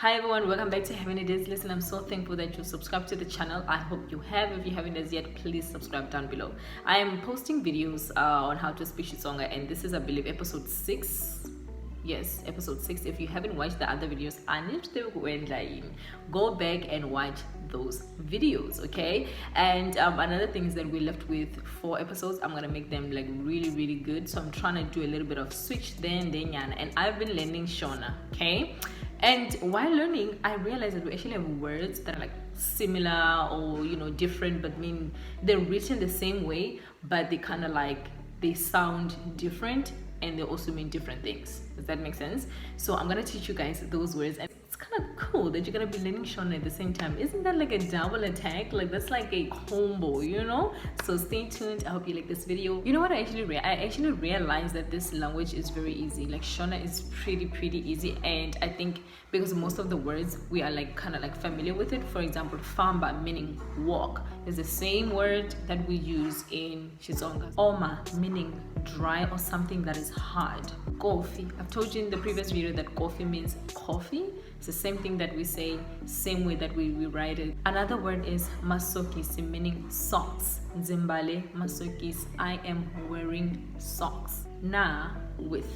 Hi everyone, welcome back to Having It Is. Listen, I'm so thankful that you subscribed to the channel. I hope you have. If you haven't as yet, please subscribe down below. I am posting videos on how to speak Tsonga, and this is, I believe, episode 6. Yes, episode 6. If you haven't watched the other videos, I need to go back and watch those videos, okay? And another thing is that we left with 4 episodes. I'm gonna make them like really good, so I'm trying to do a little bit of switch then and I've been learning Shona, okay? And while learning, I realized that we actually have words that are like similar or different, but mean they're written the same way, but they kind of like they sound different and they also mean different things. Does that make sense? So I'm gonna teach you guys those words, and it's kind of cool that you're gonna be learning Shona at the same time. Isn't that like a double attack? Like that's like a combo, So stay tuned. I hope you like this video. You know what? I actually realized that this language is very easy. Like Shona is pretty easy, and I think because most of the words we are like kind of like familiar with it. For example, famba meaning walk is the same word that we use in Xitsonga. Oma meaning dry or something that is hard. Coffee, I've told you in the previous video that coffee means coffee. It's the same thing that we say, same way that we write it. Another word is masokisi, meaning socks. Zimbale masokisi, I am wearing socks. Na, with.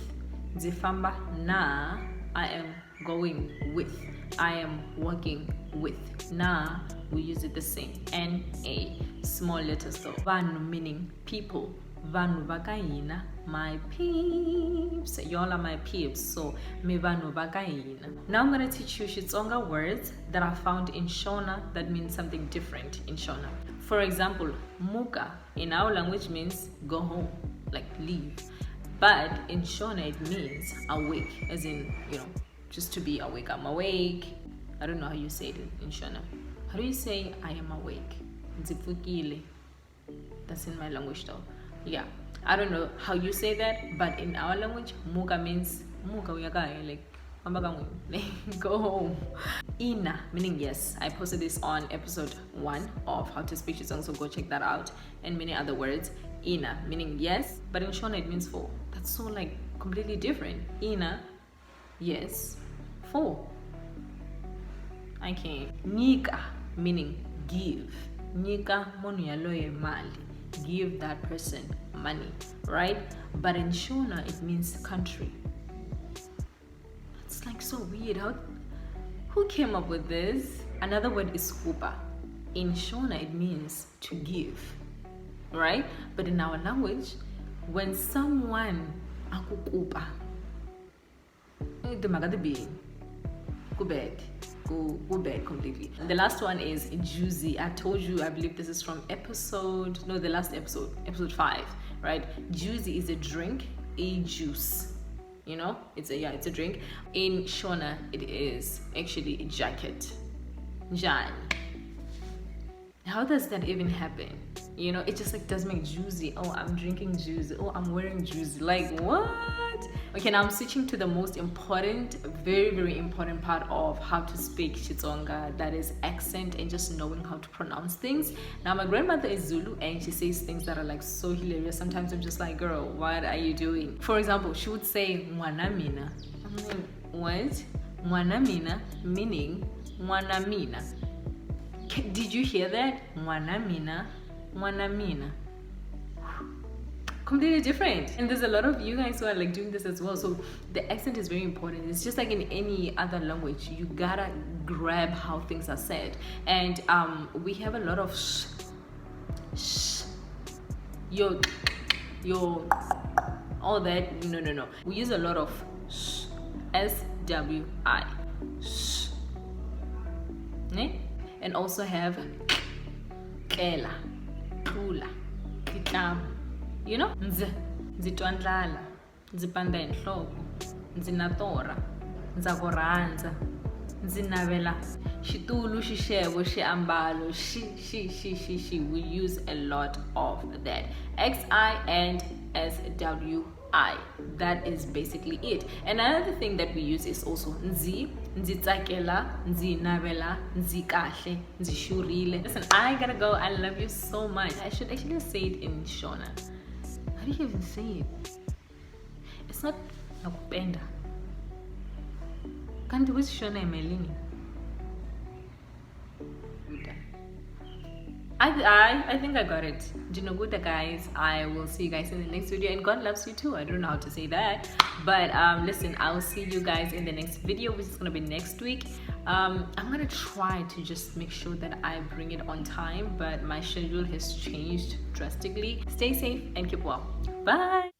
Zifamba na, I am going with. I am working with. Na, we use it the same. N-A, small letters though. Vanu meaning people. Vanu vakahina, my peeps. Y'all are my peeps, so me vanu vakahina. Now I'm gonna teach you Xitsonga words that are found in Shona that mean something different in Shona. For example, muka in our language means go home, like leave. But in Shona it means awake, as in, just to be awake. I'm awake. I don't know how you say it in Shona. How do you say I am awake? Nzipfukile. That's in my language though. Yeah, I don't know how you say that, but in our language, muka means muka uyakaya, like go home. Ina meaning yes. I posted this on episode 1 of how to speak Xitsonga, so go check that out. And many other words. Ina meaning yes, but in Shona it means 4. That's so like completely different. Ina, yes, 4. I can't. Nika meaning give. Nika monu yaloye mali. Give that person money, right? But in Shona it means country. It's like so weird. Who came up with this? Another word is kupa. In Shona it means to give, right? But in our language, when someone akukupa, go bad completely. And the last one is juicy. I told you, I believe this is from the last episode 5, right? Juicy is a drink, a juice. It's a drink. In Shona, it is actually a jacket. Jan. How does that even happen? It just like does make juicy. Oh, I'm drinking juicy. Oh, I'm wearing juicy. Like what? Okay, now I'm switching to the most important, very important part of how to speak Xitsonga, that is accent and just knowing how to pronounce things. Now my grandmother is Zulu and she says things that are like so hilarious. Sometimes I'm just like, girl, what are you doing? For example, she would say mwanamina. I'm like, what? Mwanamina meaning mwanamina. Did you hear that? Mwanamina. Completely different. And there's a lot of you guys who are like doing this as well. So the accent is very important. It's just like in any other language. You gotta grab how things are said. And we have a lot of sh, yo, all that. No. We use a lot of sh, SWI. Sh. Ne? And also have kela, tula, kitlam. Nzitwandlala, nzipanda enhloko, nzinatora, nzakurhandza, nzinavela xitulu, xixevo, xiambalo, xi. We use a lot of that. XI and SWI. That is basically it. And another thing that we use is also nzi, nzitsakela, nzinavela, nzikahle, nzishurile. Listen, I gotta go. I love you so much. I should actually say it in Shona. How do you even say it? It's not nakupenda. Kanti which Shona Emelini? I think I got it. Jinoguta, guys. I will see you guys in the next video, and God loves you too. I don't know how to say that, but listen, I'll see you guys in the next video, which is gonna be next week. I'm gonna try to just make sure that I bring it on time, but my schedule has changed drastically. Stay safe and keep well. Bye.